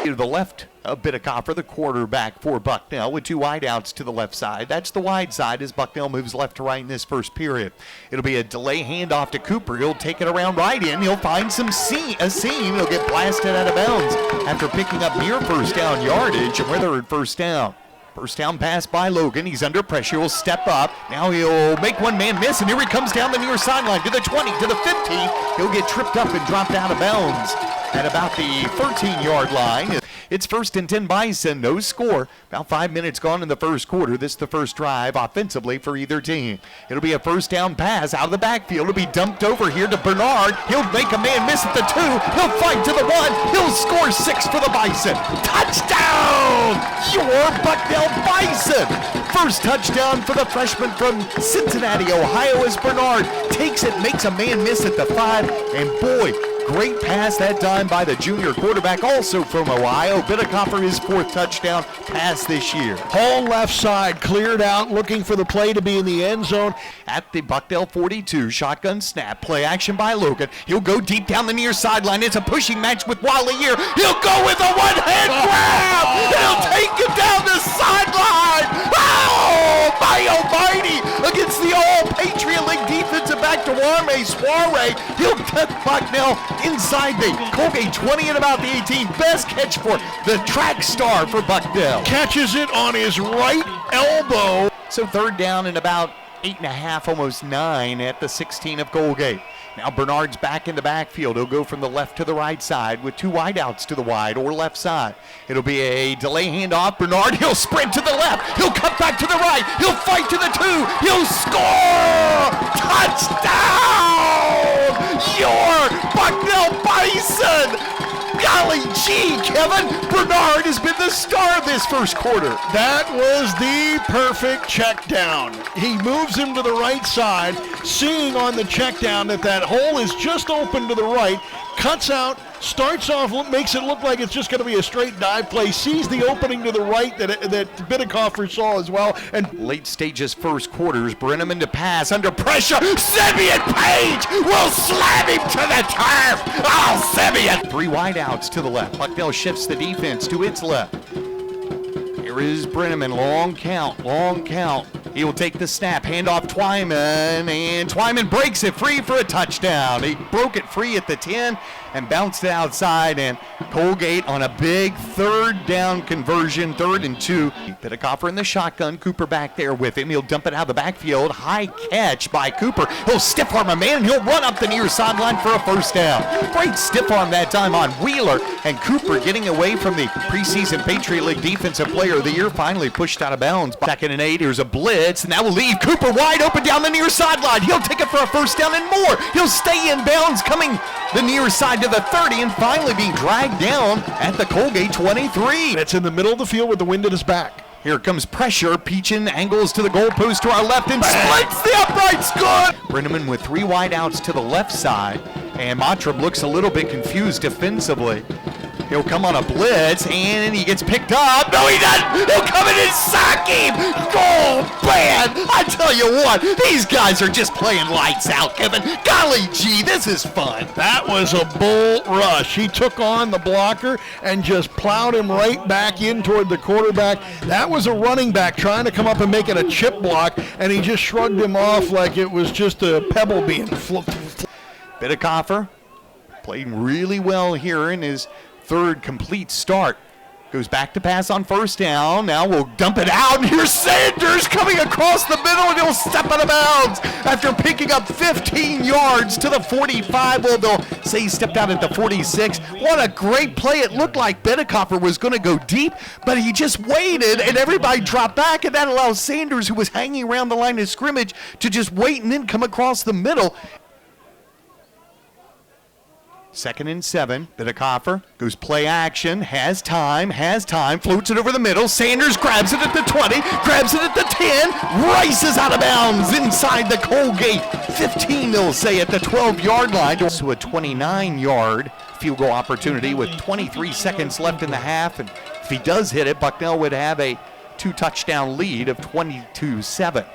To the left of Biddicoffer, the quarterback for Bucknell, with 2 wideouts to the left side. That's the wide side as Bucknell moves left to right in this first period. It'll be a delay handoff to Cooper. He'll take it around right in. He'll find a seam. He'll get blasted out of bounds after picking up near first down yardage, and they're at first down. First down pass by Logan. He's under pressure. He'll step up. Now he'll make one man miss, and here he comes down the near sideline to the 20, to the 15. He'll get tripped up and dropped out of bounds at about the 13-yard line. It's 1st and 10 Bison, no score. About 5 minutes gone in the first quarter. This is the first drive offensively for either team. It'll be a first down pass out of the backfield. It'll be dumped over here to Bernard. He'll make a man miss at the 2. He'll fight to the 1. He'll score 6 for the Bison. Touchdown! Your Bucknell Bison! First touchdown for the freshman from Cincinnati, Ohio, as Bernard takes it, makes a man miss at the 5, and boy, great pass that time by the junior quarterback, also from Ohio. Biddicoffer, his 4th touchdown pass this year. Whole left side cleared out, looking for the play to be in the end zone. At the Bucknell 42, shotgun snap, play action by Logan. He'll go deep down the near sideline. It's a pushing match with Wally here. He'll go with a one-hand grab. He'll take it down the sideline. Oh, my almighty! Against the all-Patriot League defensive back to Warme Soiree. He'll cut Bucknell inside the Colgate 20 at about the 18. Best catch for the track star for Bucknell. Catches it on his right elbow. So 3rd down and about 8.5, almost 9 at the 16 of Colgate. Now Bernard's back in the backfield. He'll go from the left to the right side with 2 wideouts to the wide or left side. It'll be a delay handoff. Bernard, he'll sprint to the left. He'll cut back to the right. He'll fight to the 2. He'll score! Touchdown! Your Bucknell Bison! Golly gee, Kevin, Bernard has been the star of this first quarter. That was the perfect check down. He moves him to the right side, seeing on the check down that hole is just open to the right, cuts out, starts off, makes it look like it's just going to be a straight dive play, sees the opening to the right that Biddicoffer saw as well. And late stages first quarters, Brenneman to pass under pressure. Simeon Page will slam him to the turf. Oh, Simeon! 3 wideouts to the left. Bucknell shifts the defense to its left. Here is Brenneman, long count. He will take the snap, hand off Twyman, and Twyman breaks it free for a touchdown. He broke it free at the 10 and bounced it outside, and Colgate on a big 3rd down conversion, 3rd and 2. Biddicoffer in the shotgun, Cooper back there with him. He'll dump it out of the backfield. High catch by Cooper. He'll stiff arm a man, and he'll run up the near sideline for a first down. Great stiff arm that time on Wheeler, and Cooper getting away from the preseason Patriot League Defensive Player of the Year, finally pushed out of bounds. 2nd and 8, here's a blitz, and that will leave Cooper wide open down the near sideline. He'll take it for a first down and more. He'll stay in bounds, coming the near side to the 30, and finally being dragged down at the Colgate 23. It's in the middle of the field with the wind at his back. Here comes pressure. Peachin angles to the goalpost to our left and splits the uprights. Good! Brenneman with 3 wideouts to the left side, and Mottram looks a little bit confused defensively. He'll come on a blitz, and he gets picked up. No, he doesn't! He'll come in and sack him! Oh, man! I tell you what, these guys are just playing lights out, Kevin. Golly gee, this is fun. That was a bull rush. He took on the blocker and just plowed him right back in toward the quarterback. That was a running back trying to come up and make it a chip block, and he just shrugged him off like it was just a pebble being flipped. Biddicoffer played really well here in his 3rd complete start. Goes back to pass on first down. Now we'll dump it out. And here's Sanders coming across the middle, and he'll step out of bounds after picking up 15 yards to the 45. Well, they'll say he stepped out at the 46. What a great play. It looked like Biddicoffer was going to go deep, but he just waited, and everybody dropped back, and that allows Sanders, who was hanging around the line of scrimmage, to just wait and then come across the middle. 2nd and 7, Biddicoffer goes play action, has time, floats it over the middle. Sanders grabs it at the 20, grabs it at the 10, races out of bounds inside the Colgate 15, they'll say, at the 12-yard line. So a 29-yard field goal opportunity with 23 seconds left in the half, and if he does hit it, Bucknell would have a 2-touchdown lead of 22-7.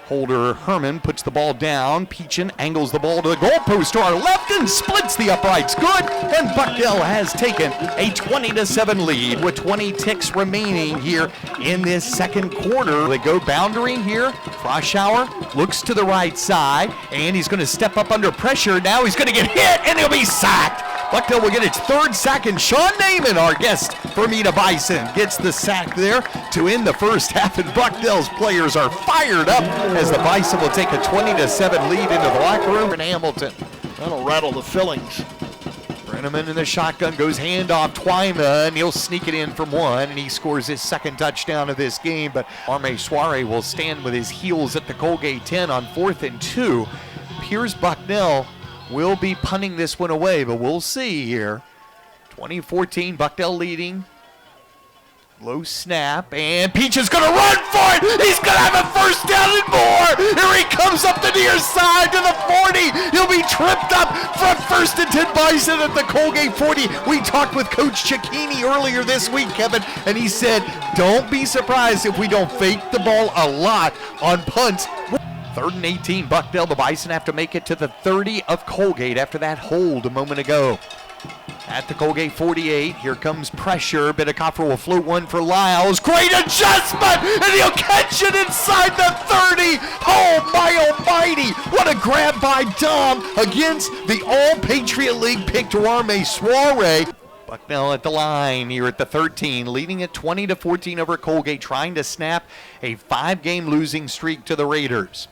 Holder Herman puts the ball down. Peachin angles the ball to the goalpost to our left and splits the uprights. Good. And Bucknell has taken a 20-7 lead with 20 ticks remaining here in this second quarter. They go boundary here. Froschauer looks to the right side, and he's going to step up under pressure. Now he's going to get hit, and he'll be sacked. Bucknell will get its third sack, and Sean Naiman, our guest for Meet a Bison, gets the sack there to end the first half, and Bucknell's players are fired up as the Bison will take a 20-7 lead into the locker room in Hamilton. That'll rattle the fillings. Brenneman in the shotgun goes handoff. Twyman, he'll sneak it in from one, and he scores his second touchdown of this game, but Arme Soire will stand with his heels at the Colgate 10 on 4th and 2. Piers Bucknell will be punting this one away, but we'll see here. 2014, Bucknell leading. Low snap, and Peach is going to run for it. He's going to have a first down and more. Here he comes up the near side to the 40. He'll be tripped up from 1st and 10 Bison at the Colgate 40. We talked with Coach Cicchini earlier this week, Kevin, and he said, don't be surprised if we don't fake the ball a lot on punts. 3rd and 18, Bucknell. The Bison have to make it to the 30 of Colgate after that hold a moment ago. At the Colgate 48, here comes pressure. Bidacoffer will float one for Lyles. Great adjustment, and he'll catch it inside the 30. Oh, my almighty. What a grab by Dom against the All-Patriot League pick to Arme Soire. Bucknell at the line here at the 13, leading at 20-14 over Colgate, trying to snap a 5-game losing streak to the Raiders.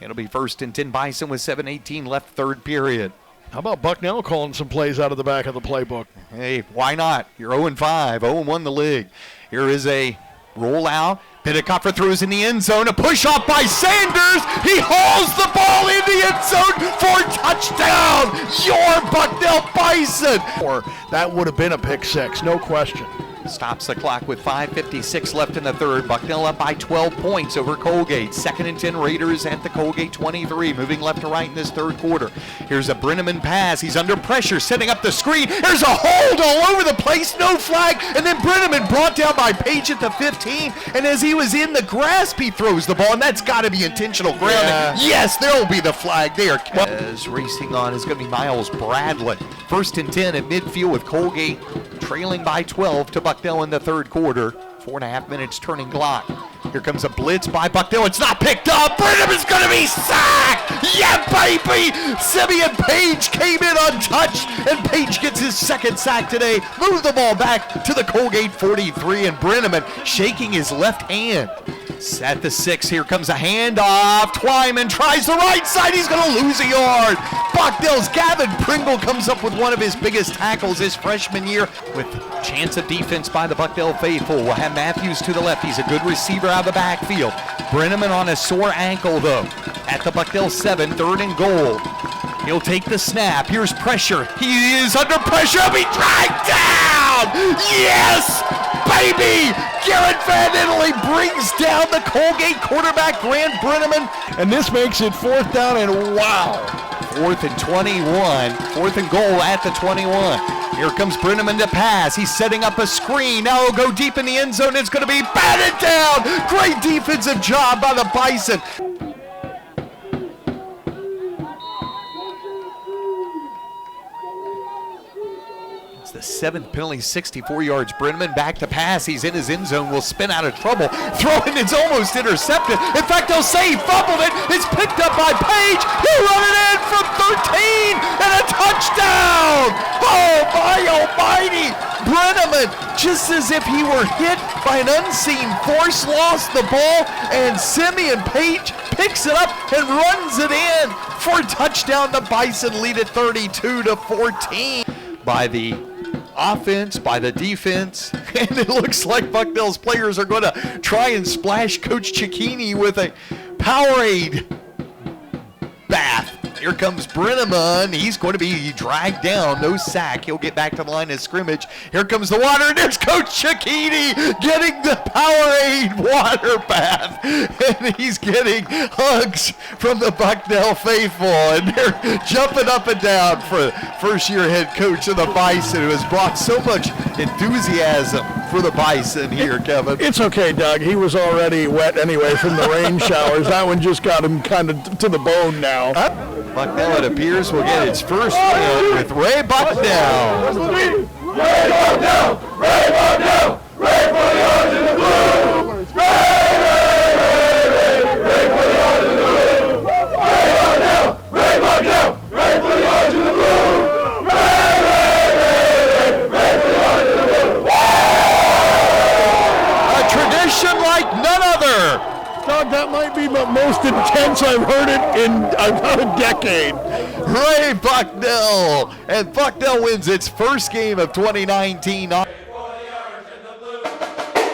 It'll be 1st and 10 Bison with 7:18 left, third period. How about Bucknell calling some plays out of the back of the playbook? Hey, why not? You're 0-5, 0-1 the league. Here is a rollout. Bidacoffer throws in the end zone. A push off by Sanders. He hauls the ball in the end zone for touchdown. Your Bucknell Bison. Or that would have been a pick six, no question. Stops the clock with 5:56 left in the third. Bucknell up by 12 points over Colgate. 2nd and 10 Raiders at the Colgate 23, moving left to right in this third quarter. Here's a Brenneman pass. He's under pressure, setting up the screen. There's a hold all over the place, no flag, and then Brenneman brought down by Page at the 15, and as he was in the grasp, he throws the ball, and that's got to be intentional grounding. Yeah. Yes, there will be the flag there. As racing on is going to be Miles Bradley. 1st and 10 at midfield with Colgate trailing by 12 to Bucknell in the third quarter. 4.5 minutes turning clock. Here comes a blitz by Bucknell. It's not picked up. Brenneman's going to be sacked. Yeah, baby. Simeon Page came in untouched, and Page gets his second sack today. Move the ball back to the Colgate 43, and Brenneman shaking his left hand. At the 6, here comes a handoff. Twyman tries the right side. He's going to lose a yard. Bucknell's Gavin Pringle comes up with one of his biggest tackles his freshman year with chance of defense by the Bucknell faithful. We'll have Matthews to the left. He's a good receiver out of the backfield. Brenneman on a sore ankle, though. At the Bucknell 7, 3rd and goal. He'll take the snap. Here's pressure. He is under pressure. He'll be dragged down. Yes, baby. Garrett Van Italy brings down the Colgate quarterback, Grant Brenneman. And this makes it 4th down and wow. 4th and 21. 4th and goal at the 21. Here comes Brenneman to pass. He's setting up a screen. Now he'll go deep in the end zone. It's going to be batted down. Great defensive job by the Bison. The 7th penalty, 64 yards. Brenneman back to pass. He's in his end zone. Will spin out of trouble. Throwing, it's almost intercepted. In fact, they'll say he fumbled it. It's picked up by Page. He'll run it in from 13 and a touchdown. Oh, my almighty. Brenneman, just as if he were hit by an unseen force, lost the ball, and Simeon Page picks it up and runs it in for a touchdown. The Bison lead at 32-14 by the offense, by the defense, and it looks like Bucknell's players are going to try and splash Coach Cicchini with a Powerade bath. Here comes Brenneman. He's going to be dragged down. No sack. He'll get back to the line of scrimmage. Here comes the water, and there's Coach Chiquini getting the Powerade water bath. And he's getting hugs from the Bucknell faithful. And they're jumping up and down for first-year head coach of the Bison, who has brought so much enthusiasm for the Bison here, Kevin. It's okay, Doug. He was already wet anyway from the rain showers. That one just got him kind of to the bone now. Bucknell, it appears, will get its first win with Ray Bucknell. Ray Bucknell! Ray Bucknell! Ray for the orange and the blue! Ray for the orange and the blue! Ray Bucknell! Ray Bucknell! Ray for the orange and the blue! Ray for the orange and the blue! A tradition like none other. Doug, that might be the most intense I've heard it in about a decade. Ray Bucknell, and Bucknell wins its first game of 2019.